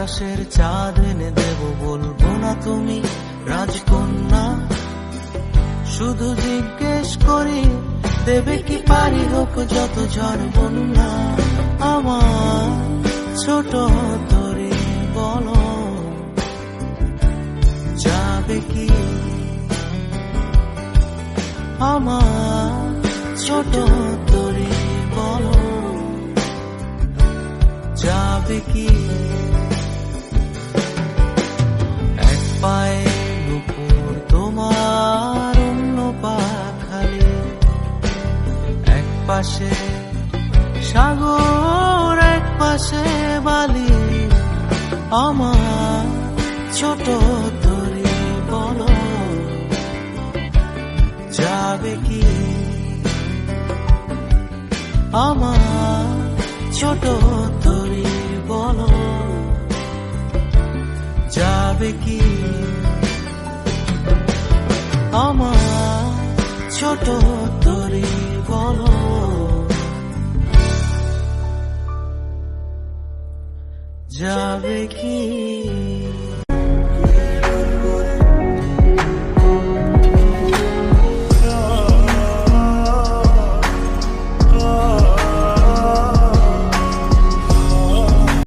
আকাশের চাঁদ এনে দেব, বলবো না তুমি রাজকন্যা। শুধু জিজ্ঞেস করি দেবে কি পারি, হোক যত ঝড় বন্যা। আমার ছোট তরি বলো যাবে কি, আমার ছোট তরি বলো যাবে কি। এক পায়ে নুপুর তোমার, অন্য পা খালি, এক পাশে সাগর এক পাশে বালি। আমার ছোট তরি বলো যাবে কি, আমার ছোট তরি বলো যাবে কি, আমার ছোট তরি বলো যাবে কি।